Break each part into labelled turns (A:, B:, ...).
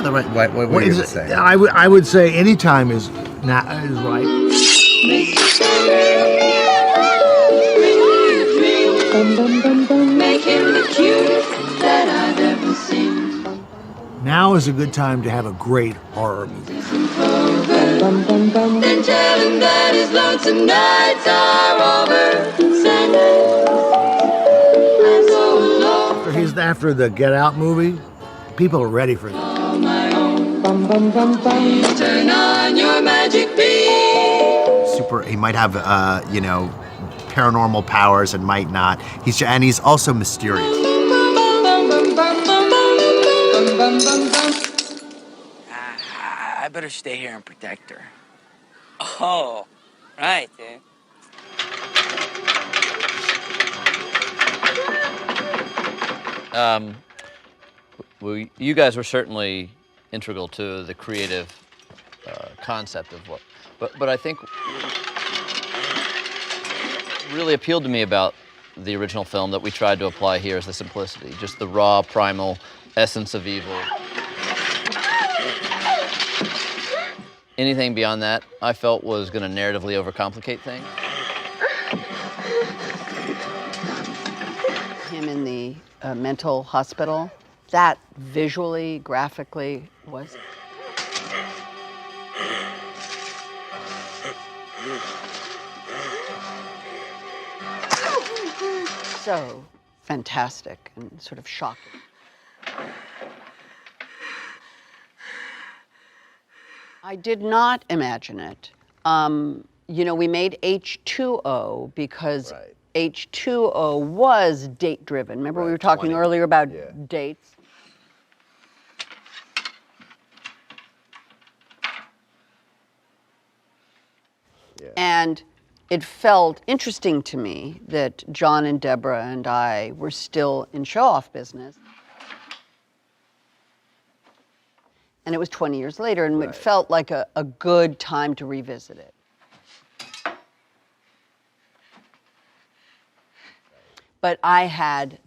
A: the right? What were you going to say?
B: I would say anytime is right.
C: Make him the cutest that I've ever seen.
B: Now is a good time to have a great horror movie.
C: Then tell him that his lonesome nights are over. Sunday, I'm so alone.
B: After the Get Out movie, people are ready for this.
C: On my own. Please turn on your magic beam.
A: He might have, paranormal powers and might not. He's also mysterious.
D: I better stay here and protect her. Oh, right, dude.
E: Well, you guys were certainly integral to the creative concept of what, but I think really appealed to me about the original film that we tried to apply here is the simplicity, just the raw, primal essence of evil. Anything beyond that, I felt was going to narratively overcomplicate things.
F: Him in the mental hospital, that visually, graphically was so fantastic and sort of shocking. I did not imagine it. We made H2O because H2O was date-driven. Remember we were talking earlier about dates? Yeah. And it felt interesting to me that John and Deborah and I were still in show-off business. And it was 20 years later, and it felt like a good time to revisit it. But I had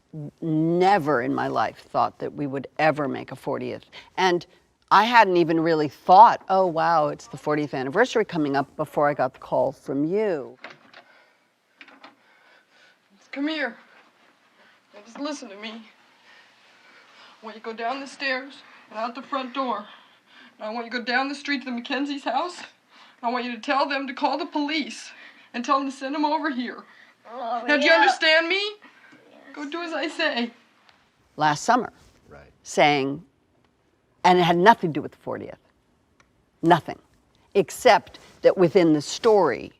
F: never in my life thought that we would ever make a 40th. And I hadn't even really thought, oh, wow, it's the 40th anniversary coming up before I got the call from you.
G: Come here. Now just listen to me. I want you to go down the stairs and out the front door. And I want you to go down the street to the Mackenzie's house. I want you to tell them to call the police and tell them to send them over here. Oh, now, do you understand me? Yes. Go do as I say.
F: Last summer, saying, and it had nothing to do with the 40th. Nothing. Except that within the story,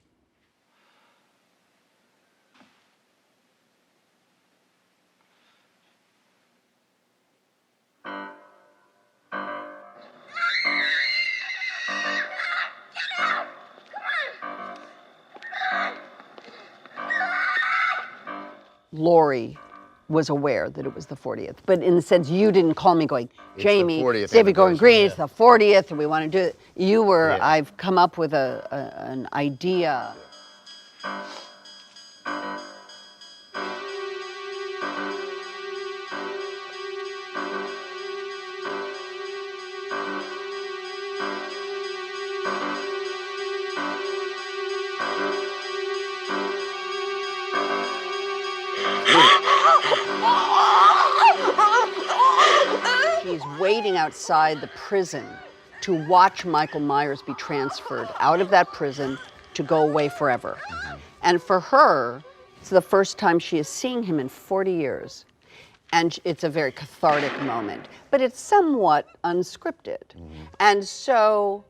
F: Lori was aware that it was the 40th, but in the sense you didn't call me going, Jamie, David Gordon Green, it's the 40th, and we want to do it. You were, I've come up with an idea. She's waiting outside the prison to watch Michael Myers be transferred out of that prison to go away forever. Mm-hmm. And for her, it's the first time she is seeing him in 40 years. And it's a very cathartic moment, but it's somewhat unscripted. Mm-hmm. And so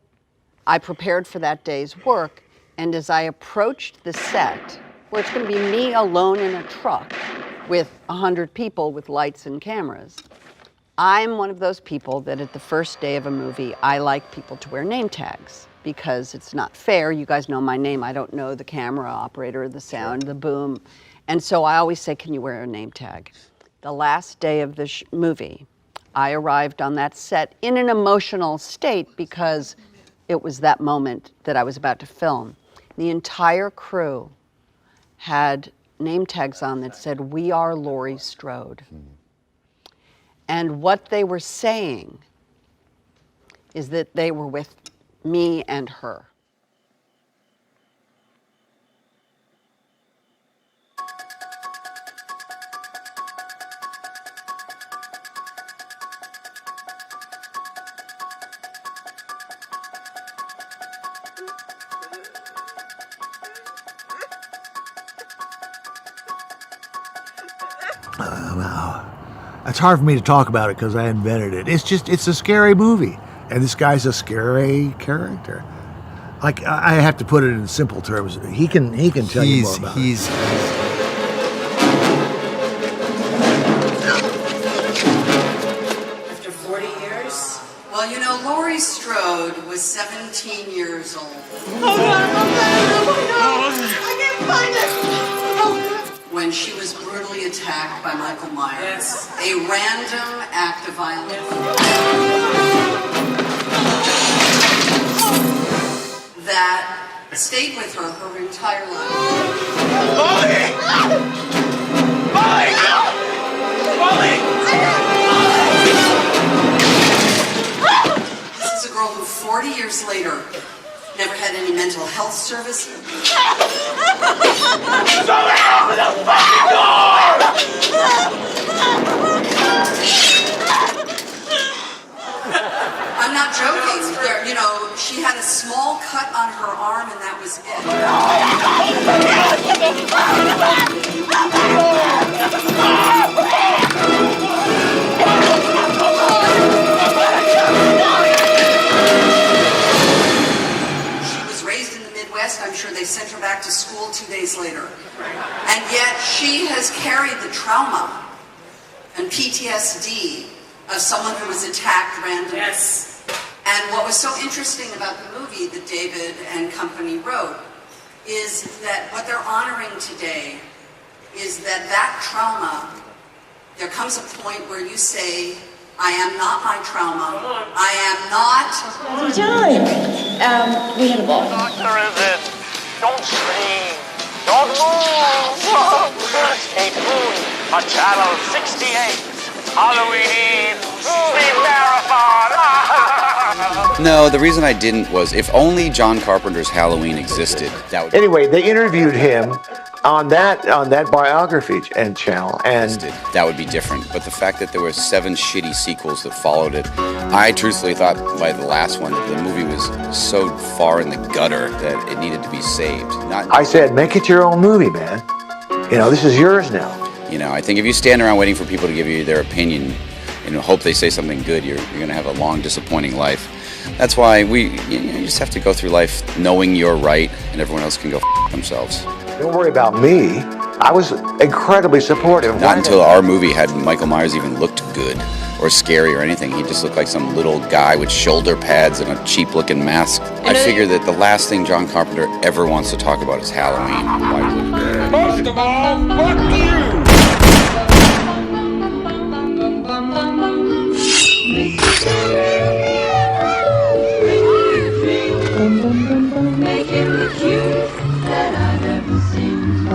F: I prepared for that day's work, and as I approached the set, where it's going to be me alone in a truck with 100 people with lights and cameras, I'm one of those people that at the first day of a movie, I like people to wear name tags because it's not fair. You guys know my name. I don't know the camera operator, the sound, the boom. And so I always say, can you wear a name tag? The last day of the movie, I arrived on that set in an emotional state because it was that moment that I was about to film. The entire crew had name tags on that said, "We are Laurie Strode." And what they were saying is that they were with me and her.
B: It's hard for me to talk about it because I invented it. It's a scary movie. And this guy's a scary character. Like, I have to put it in simple terms. He can tell you more about it.
F: After 40 years? Well, you know, Laurie Strode was 17 years old. When she was brutally attacked by Michael Myers. A random act of violence that stayed with her her entire life. Molly! Molly! Molly! This is a girl who 40 years later never had any mental health services. I'm not joking. You know, she had a small cut on her arm and that was it. She was raised in the Midwest. I'm sure they sent her back to school 2 days later. And yet she has carried the trauma and PTSD of someone who was attacked randomly. Yes. And what was so interesting about the movie that David and company wrote is that what they're honoring today is that trauma, there comes a point where you say, I am not my trauma. I am not...
H: John, we had a ball.
I: Doctor is it? Don't scream. Don't move. Stay tuned on Channel 68. Halloween movie marathon.
J: No, the reason I didn't was if only John Carpenter's Halloween existed, that would.
B: Anyway, they interviewed him on that biography and channel, and
J: that would be different. But the fact that there were 7 shitty sequels that followed it, I truthfully thought by the last one the movie was so far in the gutter that it needed to be saved.
B: I said, make it your own movie, man. You know, this is yours now.
J: You know, I think if you stand around waiting for people to give you their opinion and hope they say something good, you're going to have a long, disappointing life. That's why you just have to go through life knowing you're right and everyone else can go themselves.
B: Don't worry about me. I was incredibly supportive.
J: Not until our movie had Michael Myers even looked good or scary or anything. He just looked like some little guy with shoulder pads and a cheap-looking mask. I figure that the last thing John Carpenter ever wants to talk about is Halloween. Why would he?
I: Most of all, fuck you!
C: Make him the cutest that I've ever seen.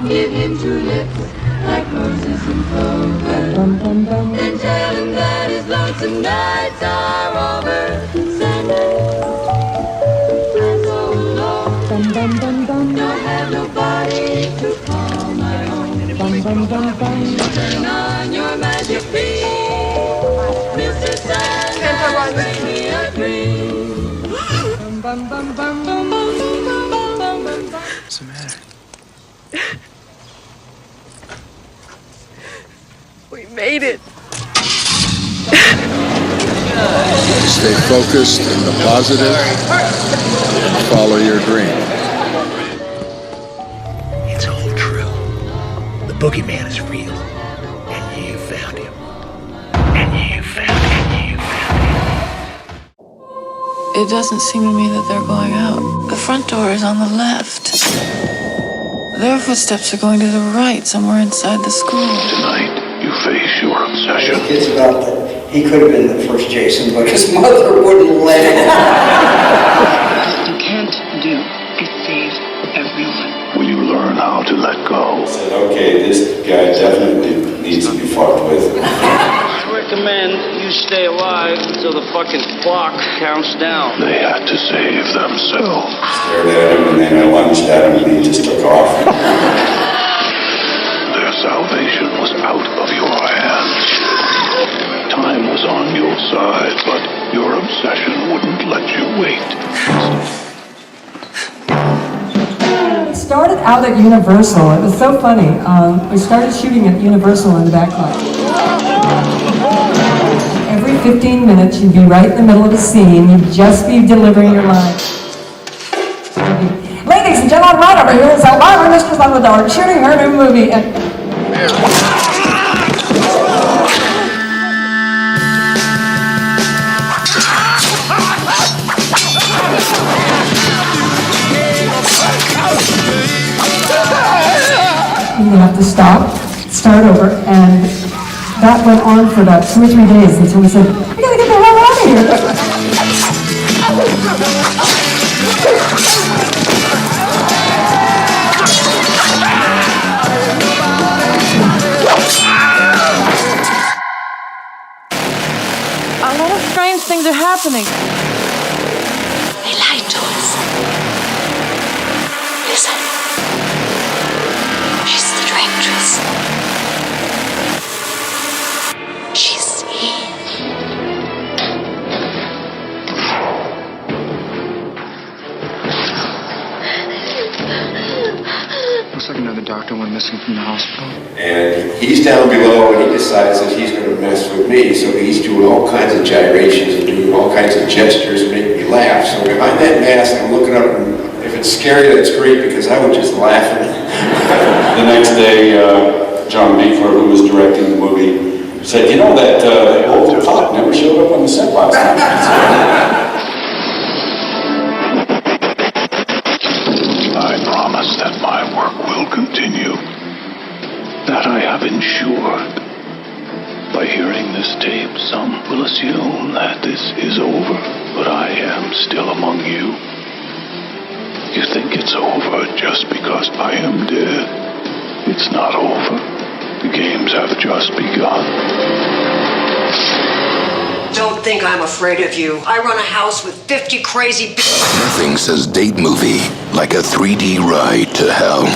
C: Give him 2 lips like roses and clover. Then tell him that his lonesome nights are over. Sunday, I'm so alone. Don't have nobody to call my own. Turn on your magic beam, Mr. Sandman, bring me a dream.
K: What's the matter?
G: We made it.
K: Stay focused in the positive and follow your dream.
B: It's all true. The boogeyman is real. And you found him. And you found him.
L: It doesn't seem to me that they're going out. The front door is on the left. Their footsteps are going to the right, somewhere inside the school.
K: Tonight, you face your obsession.
M: It's about that he could have been the first Jason, but his mother wouldn't let him.
L: You can't do is save everyone.
K: Will you learn how to let go?
N: I said, okay, this guy definitely needs to be fucked with.
I: I swear to
N: recommend you stay alive until the fucking clock counts down.
K: They had to save themselves.
J: Stared at him and then I lunged at him and he just took off.
K: Their salvation was out of your hands. Time was on your side, but your obsession wouldn't let you wait.
O: It started out at Universal. It was so funny. We started shooting at Universal in the backlight. Every 15 minutes, you'd be right in the middle of a scene. You'd just be delivering your lines. Ladies and gentlemen, right over here is Elvira, Mistress Dumbledore, shooting her new movie. You have to stop, start over, and that went on for about 2 or 3 days until we said, we gotta get the hell out of here.
L: A lot of strange things are happening.
H: They lied to us. Listen. She's the directress. She's here.
P: Looks like another doctor went missing from the hospital.
Q: And he's down below and he decides that he's going to mess with me, so he's doing all kinds of gyrations and doing all kinds of gestures to make me laugh. So behind that mask, I'm looking up, and if it's scary, that's great because I was just laughing.
J: The next day, John Beefler, who was directing the movie, said, you know, that old cop never showed up on the set last time.
K: I promise that my work will continue. That I have ensured. By hearing this tape, some will assume that this is over, but I am still among you. You think it's over just because I am dead. It's not over. The games have just begun.
M: Don't think I'm afraid of you. I run a house with 50 crazy
R: Nothing says date movie like a 3D ride to hell.